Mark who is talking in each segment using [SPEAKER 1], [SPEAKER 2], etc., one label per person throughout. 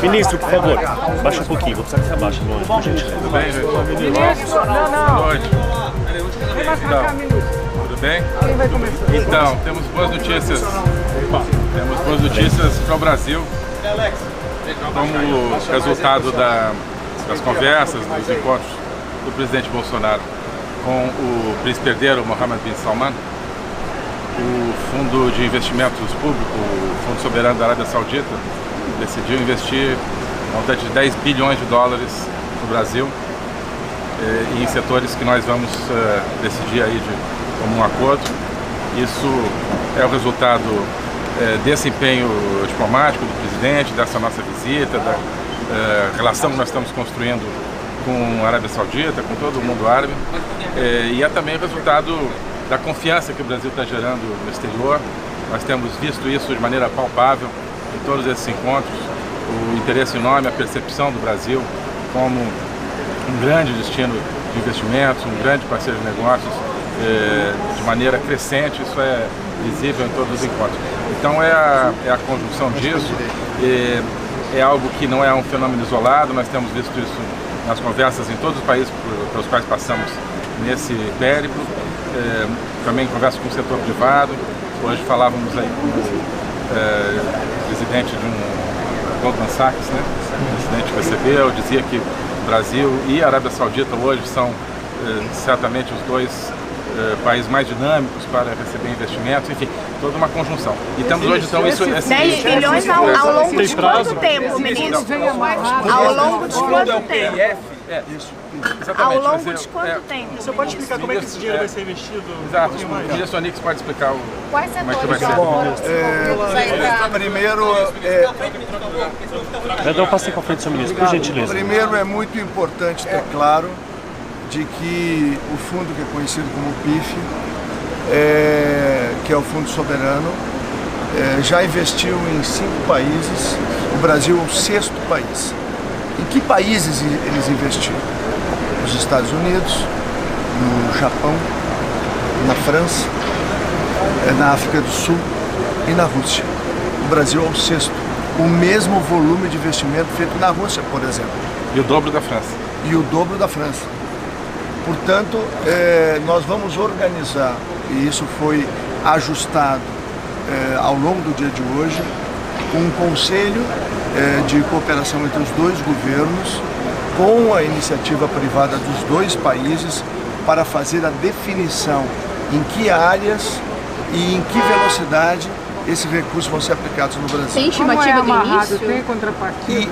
[SPEAKER 1] Ministro, por favor, baixa um pouquinho, vou precisar que você abaixe, por gentileza.
[SPEAKER 2] Tudo bem, gente?
[SPEAKER 3] Ministro,
[SPEAKER 2] Boa noite.
[SPEAKER 3] Vem mais pra cá, ministro.
[SPEAKER 2] Tudo bem?
[SPEAKER 3] Quem vai começar?
[SPEAKER 2] Então, temos boas notícias. Temos boas notícias para o Brasil. Como resultado das conversas, dos encontros do presidente Bolsonaro com o príncipe herdeiro Mohammed bin Salman, o Fundo de Investimentos Público, o Fundo Soberano da Arábia Saudita, decidiu investir um montante de 10 bilhões de dólares no Brasil em setores que nós vamos decidir aí como um acordo. Isso é o resultado desse empenho diplomático do presidente, dessa nossa visita, da relação que nós estamos construindo com a Arábia Saudita, com todo o mundo árabe, e é também o resultado da confiança que o Brasil está gerando no exterior. Nós temos visto isso de maneira palpável em todos esses encontros, o interesse enorme, a percepção do Brasil como um grande destino de investimentos, um grande parceiro de negócios de maneira crescente. Isso é visível em todos os encontros. Então é a conjunção disso, é algo que não é um fenômeno isolado. Nós temos visto isso nas conversas em todos os países pelos quais passamos nesse périplo, também conversa com o setor privado. Hoje falávamos aí com o presidente de um Goldman Sachs, né? O presidente recebeu, dizia que o Brasil e a Arábia Saudita hoje são certamente os dois países mais dinâmicos para receber investimentos, enfim, toda uma conjunção. E temos hoje, então, isso...
[SPEAKER 4] 10 bilhões ao longo de quanto tempo, ministro? Ao longo de quanto tempo? Ao longo de quanto tempo?
[SPEAKER 1] Você pode explicar como é que esse dinheiro vai ser investido?
[SPEAKER 2] Exato, o ministro Onix pode explicar
[SPEAKER 4] Quais
[SPEAKER 2] como é que vai ser.
[SPEAKER 5] Bom, primeiro...
[SPEAKER 1] Perdão, passei para frente, seu ministro, por gentileza.
[SPEAKER 5] Primeiro, é muito importante ter claro de que o fundo que é conhecido como PIF, que é o Fundo Soberano, já investiu em 5 países. O Brasil é o 6º país. Em que países eles investiram? Nos Estados Unidos, no Japão, na França, na África do Sul e na Rússia. O Brasil é o 6º. O mesmo volume de investimento feito na Rússia, por exemplo.
[SPEAKER 2] E o dobro da França.
[SPEAKER 5] E o dobro da França. Portanto, nós vamos organizar, e isso foi ajustado ao longo do dia de hoje, um conselho de cooperação entre os dois governos, com a iniciativa privada dos dois países, para fazer a definição em que áreas e em que velocidade esses recursos vão ser aplicados no Brasil.
[SPEAKER 4] Tem estimativa do início?
[SPEAKER 3] Tem contrapartida?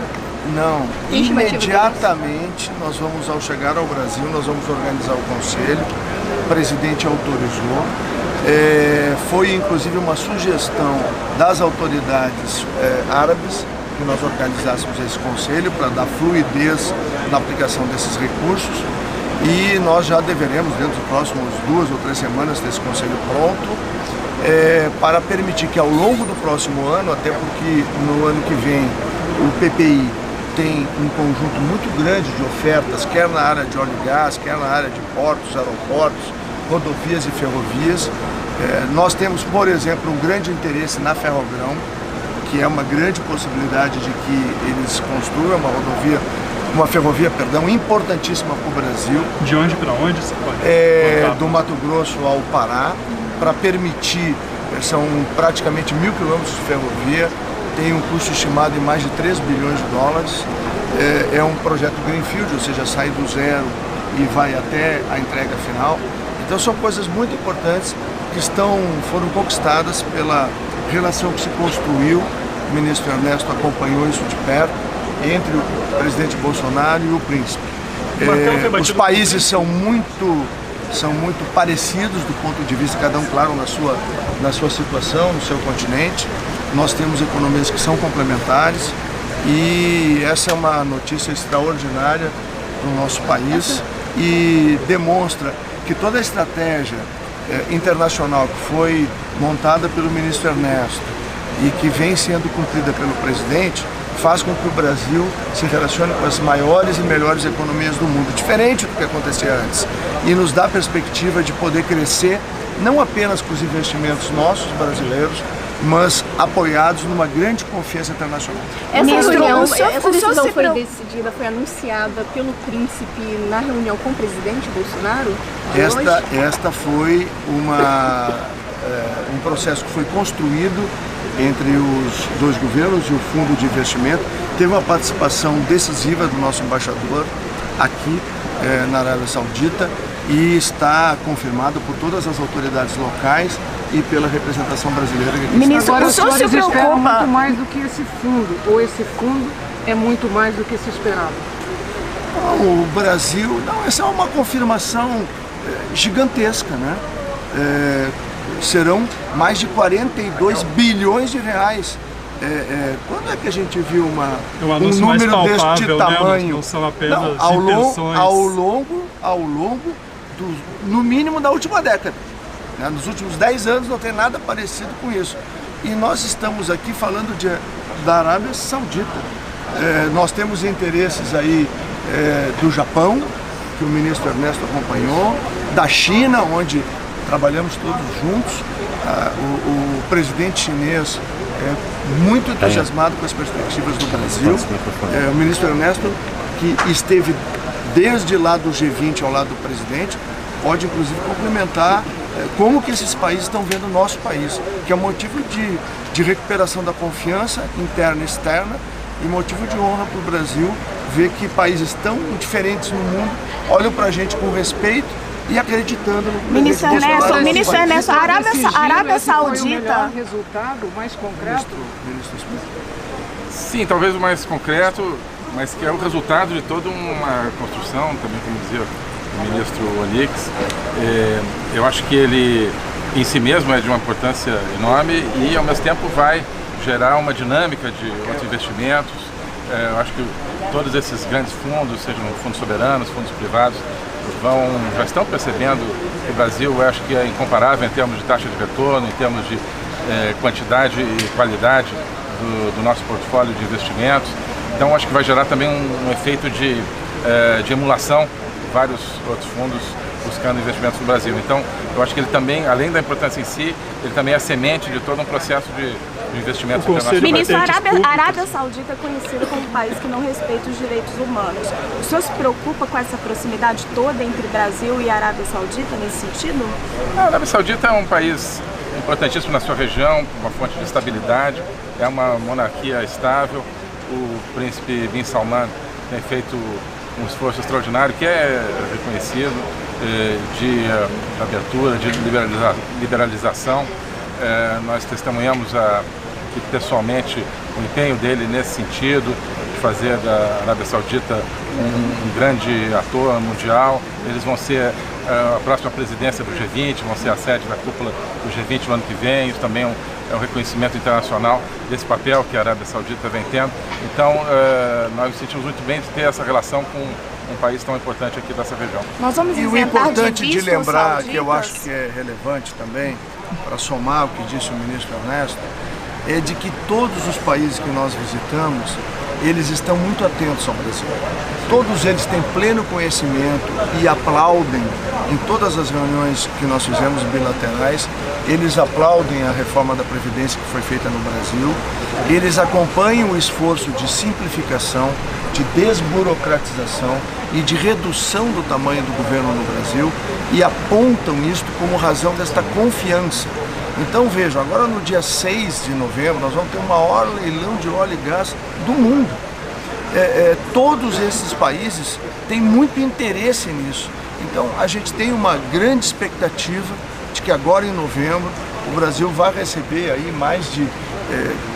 [SPEAKER 5] Não, imediatamente nós vamos, ao chegar ao Brasil, nós vamos organizar o conselho, o presidente autorizou, foi inclusive uma sugestão das autoridades árabes que nós organizássemos esse conselho para dar fluidez na aplicação desses recursos, e nós já deveremos, dentro dos próximos 2 ou 3 semanas, ter esse conselho pronto, para permitir que ao longo do próximo ano, até porque no ano que vem o PPI tem um conjunto muito grande de ofertas, quer na área de óleo e gás, quer na área de portos, aeroportos, rodovias e ferrovias. Nós temos, por exemplo, um grande interesse na Ferrogrão, que é uma grande possibilidade de que eles construam uma ferrovia, importantíssima para o Brasil.
[SPEAKER 1] De onde para onde você pode?
[SPEAKER 5] Do Mato Grosso ao Pará, para permitir, são praticamente 1.000 quilômetros de ferrovia, tem um custo estimado em mais de 3 bilhões de dólares, é um projeto greenfield, ou seja, sai do zero e vai até a entrega final. Então são coisas muito importantes que foram conquistadas pela relação que se construiu. O ministro Ernesto acompanhou isso de perto, entre o presidente Bolsonaro e o príncipe. Os países são muito parecidos do ponto de vista, cada um, claro, na sua situação, no seu continente. Nós temos economias que são complementares, e essa é uma notícia extraordinária para o nosso país e demonstra que toda a estratégia internacional que foi montada pelo ministro Ernesto e que vem sendo cumprida pelo presidente faz com que o Brasil se relacione com as maiores e melhores economias do mundo, diferente do que acontecia antes, e nos dá a perspectiva de poder crescer não apenas com os investimentos nossos brasileiros, mas apoiados numa grande confiança internacional.
[SPEAKER 6] Essa reunião, essa decisão foi
[SPEAKER 4] foi
[SPEAKER 6] decidida, foi anunciada pelo príncipe na reunião com o presidente Bolsonaro?
[SPEAKER 5] Esta foi um processo que foi construído entre os dois governos e o Fundo de Investimento. Teve uma participação decisiva do nosso embaixador aqui na Arábia Saudita e está confirmado por todas as autoridades locais e pela representação brasileira.
[SPEAKER 4] Ministro,
[SPEAKER 3] Agora,
[SPEAKER 4] o
[SPEAKER 3] os
[SPEAKER 4] senhor se
[SPEAKER 3] senhores esperam
[SPEAKER 4] preocupa?
[SPEAKER 3] muito mais do que esse fundo, ou esse fundo é muito mais do que se esperava?
[SPEAKER 5] O Brasil, essa é uma confirmação gigantesca, né? Serão mais de 42 bilhões de reais. Quando é que a gente viu um número deste tamanho?
[SPEAKER 7] Né? Não são apenas
[SPEAKER 5] intenções. Ao longo no mínimo da última década. Né? Nos últimos 10 anos não tem nada parecido com isso. E nós estamos aqui falando da Arábia Saudita. Nós temos interesses aí do Japão, que o ministro Ernesto acompanhou, da China, onde trabalhamos todos juntos. O presidente chinês é muito entusiasmado com as perspectivas do Brasil. O ministro Ernesto, que esteve desde lá do G20 ao lado do presidente, pode inclusive complementar como que esses países estão vendo o nosso país, que é motivo de recuperação da confiança interna e externa e motivo de honra para o Brasil ver que países tão diferentes no mundo olham para a gente com respeito e acreditando no
[SPEAKER 4] Ministro Ernesto, a Arábia Saudita...
[SPEAKER 3] Foi o melhor resultado, o mais concreto?
[SPEAKER 2] Sim, talvez o mais concreto, mas que é o resultado de toda uma construção, também como dizia o ministro Onix. Eu acho que ele em si mesmo é de uma importância enorme e ao mesmo tempo vai gerar uma dinâmica de outros investimentos. Eu acho que todos esses grandes fundos, sejam fundos soberanos, fundos privados, já estão percebendo que o Brasil, eu acho que é incomparável em termos de taxa de retorno, em termos de quantidade e qualidade do nosso portfólio de investimentos. Então acho que vai gerar também um efeito de emulação, vários outros fundos buscando investimentos no Brasil. Então eu acho que ele também, além da importância em si, ele também é a semente de todo um processo de investimentos internacionais.
[SPEAKER 4] Ministro, a Arábia Saudita é conhecida como um país que não respeita os direitos humanos. O senhor se preocupa com essa proximidade toda entre Brasil e Arábia Saudita nesse sentido?
[SPEAKER 2] A Arábia Saudita é um país importantíssimo na sua região, uma fonte de estabilidade, é uma monarquia estável. O príncipe Bin Salman tem feito um esforço extraordinário que é reconhecido de abertura, de liberalização. Nós testemunhamos aqui pessoalmente o empenho dele nesse sentido, de fazer da Arábia Saudita um grande ator mundial. Eles vão ser a próxima presidência do G20, vão ser a sede da cúpula do G20 no ano que vem. Isso também é um reconhecimento internacional desse papel que a Arábia Saudita vem tendo. Então, nós nos sentimos muito bem de ter essa relação com um país tão importante aqui dessa região.
[SPEAKER 4] Nós vamos
[SPEAKER 5] e o importante de lembrar,
[SPEAKER 4] sauditas,
[SPEAKER 5] que eu acho que é relevante também, para somar o que disse o ministro Ernesto, é de que todos os países que nós visitamos, eles estão muito atentos ao Brasil. Todos eles têm pleno conhecimento e aplaudem em todas as reuniões que nós fizemos bilaterais. Eles aplaudem a reforma da Previdência que foi feita no Brasil. Eles acompanham o esforço de simplificação, de desburocratização e de redução do tamanho do governo no Brasil e apontam isto como razão desta confiança. Então vejam, agora no dia 6 de novembro nós vamos ter o maior leilão de óleo e gás do mundo. Todos esses países têm muito interesse nisso. Então a gente tem uma grande expectativa de que agora em novembro o Brasil vai receber aí mais de,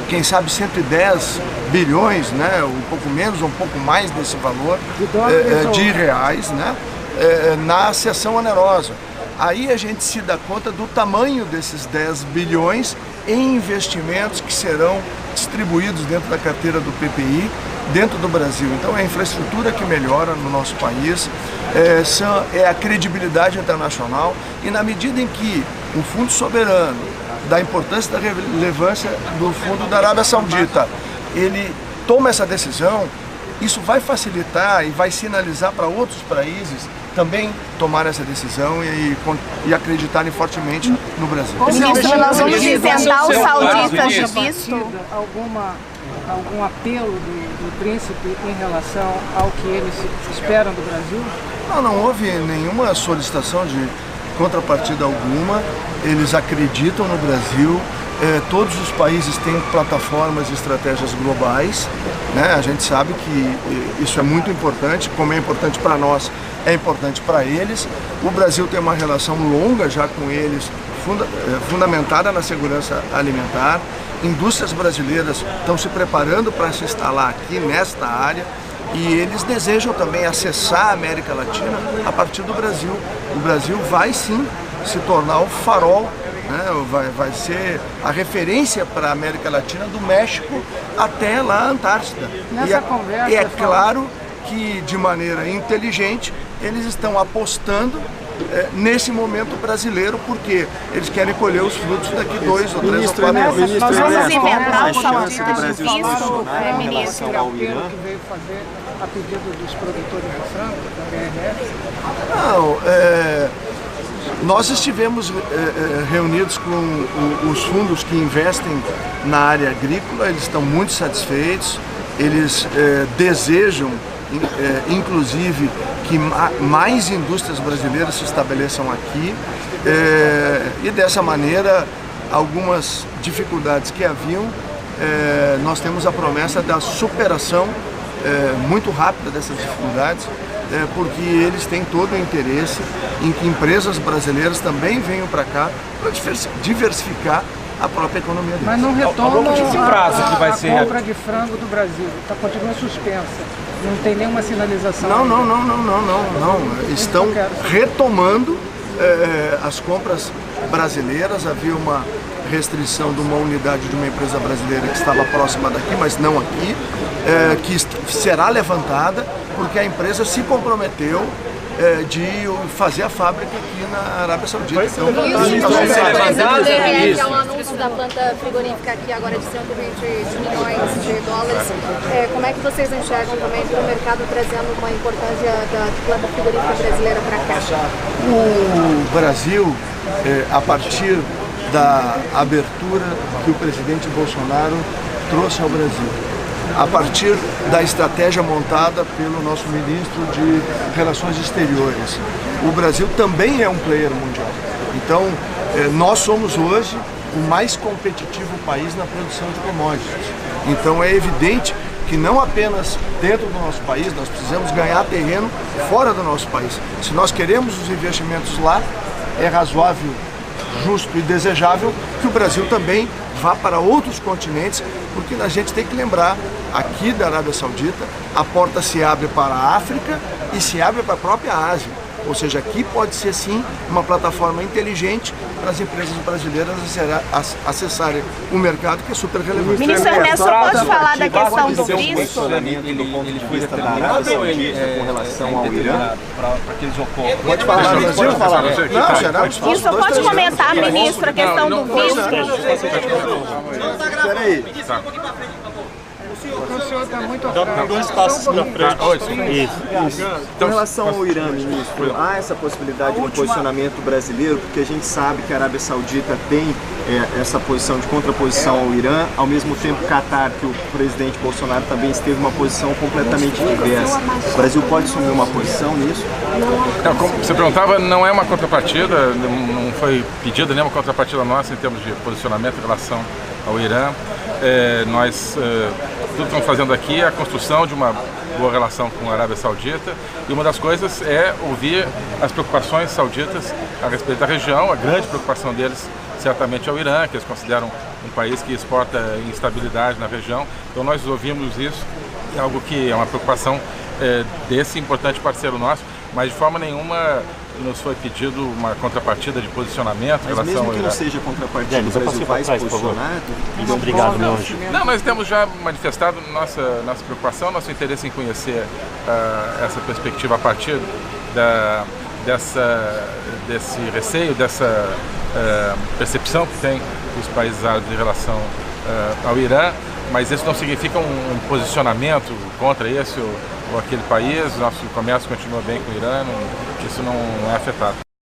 [SPEAKER 5] quem sabe, 110 bilhões, né? Um pouco menos ou um pouco mais desse valor de reais, né? Na sessão onerosa. Aí a gente se dá conta do tamanho desses 10 bilhões em investimentos que serão distribuídos dentro da carteira do PPI, dentro do Brasil. Então é a infraestrutura que melhora no nosso país, é a credibilidade internacional e na medida em que o Fundo Soberano, da importância da relevância do Fundo da Arábia Saudita, ele toma essa decisão, isso vai facilitar e vai sinalizar para outros países também tomaram essa decisão e acreditarem fortemente no Brasil.
[SPEAKER 4] Ministro, nós vamos isentar os sauditas de visto?
[SPEAKER 3] Algum apelo do príncipe em relação ao que eles esperam do Brasil?
[SPEAKER 5] Não houve nenhuma solicitação de contrapartida alguma. Eles acreditam no Brasil. Todos os países têm plataformas e estratégias globais, né? A gente sabe que isso é muito importante, como é importante para nós, é importante para eles. O Brasil tem uma relação longa já com eles, fundamentada na segurança alimentar. Indústrias brasileiras estão se preparando para se instalar aqui nesta área e eles desejam também acessar a América Latina a partir do Brasil. O Brasil vai sim se tornar o farol, né? Vai ser a referência para a América Latina do México até lá a Antártida. E é claro que de maneira inteligente eles estão apostando nesse momento brasileiro, porque eles querem colher os frutos daqui 2 ou 3 ou 4 anos.
[SPEAKER 4] Nós vamos inventar os sauditas de visto, ministro?
[SPEAKER 3] O apelo que veio fazer a pedido dos produtores de frango, da BRF?
[SPEAKER 5] Nós estivemos reunidos com os fundos que investem na área agrícola, eles estão muito satisfeitos, eles desejam inclusive que mais indústrias brasileiras se estabeleçam aqui e dessa maneira algumas dificuldades que haviam, nós temos a promessa da superação muito rápida dessas dificuldades, porque eles têm todo o interesse em que empresas brasileiras também venham para cá para diversificar a própria economia deles.
[SPEAKER 3] Mas não retoma a compra de frango do Brasil, continua suspensa. Não tem nenhuma sinalização.
[SPEAKER 5] Não. Estão retomando as compras brasileiras. Havia uma restrição de uma unidade de uma empresa brasileira que estava próxima daqui, mas não aqui, que será levantada porque a empresa se comprometeu de fazer a fábrica aqui na Arábia Saudita. Então,
[SPEAKER 6] que é o anúncio da planta frigorífica aqui agora de 120 milhões de dólares. Como é que vocês enxergam também o mercado trazendo uma importância da planta frigorífica brasileira para cá?
[SPEAKER 5] O Brasil, a partir da abertura que o presidente Bolsonaro trouxe ao Brasil, a partir da estratégia montada pelo nosso ministro de Relações Exteriores, o Brasil também é um player mundial. Então, nós somos hoje o mais competitivo país na produção de commodities. Então, é evidente que não apenas dentro do nosso país, nós precisamos ganhar terreno fora do nosso país. Se nós queremos os investimentos lá, é razoável, justo e desejável que o Brasil também vá para outros continentes, porque a gente tem que lembrar, aqui da Arábia Saudita, a porta se abre para a África e se abre para a própria Ásia. Ou seja, aqui pode ser sim uma plataforma inteligente para as empresas brasileiras acessarem o mercado, que é super relevante.
[SPEAKER 4] Ministro Ernesto, pode falar da questão do visto?
[SPEAKER 7] Ele foi determinado com relação ao Irã para que eles ocorram.
[SPEAKER 5] Pode falar, Não, será?
[SPEAKER 4] Isso, pode comentar, ministro, a questão do visto?
[SPEAKER 7] Peraí.
[SPEAKER 3] O senhor está muito
[SPEAKER 1] Dois passos na frente.
[SPEAKER 7] Com relação ao Irã, ministro, há essa possibilidade de um posicionamento brasileiro, porque a gente sabe que a Arábia Saudita tem essa posição de contraposição ao Irã, ao mesmo tempo que Catar, que o presidente Bolsonaro também esteve uma posição completamente diversa. O Brasil pode assumir uma posição nisso?
[SPEAKER 2] Como você perguntava, não é uma contrapartida, não foi pedida nenhuma contrapartida nossa em termos de posicionamento em relação ao Irã. Tudo que estamos fazendo aqui é a construção de uma boa relação com a Arábia Saudita, e uma das coisas é ouvir as preocupações sauditas a respeito da região. A grande preocupação deles certamente é o Irã, que eles consideram um país que exporta instabilidade na região. Então nós ouvimos isso, é algo que é uma preocupação desse importante parceiro nosso, mas de forma nenhuma nos foi pedido uma contrapartida de posicionamento em relação ao Irã.
[SPEAKER 7] Mesmo que não seja contrapartida, o Brasil vai se posicionar?
[SPEAKER 1] Obrigado, meu anjo.
[SPEAKER 2] Não, nós temos já manifestado nossa preocupação, nosso interesse em conhecer essa perspectiva a partir desse receio, dessa percepção que tem os países árabes em relação ao Irã. mas isso não significa um posicionamento contra esse ou aquele país. Nosso comércio continua bem com o Irã, isso não é afetado.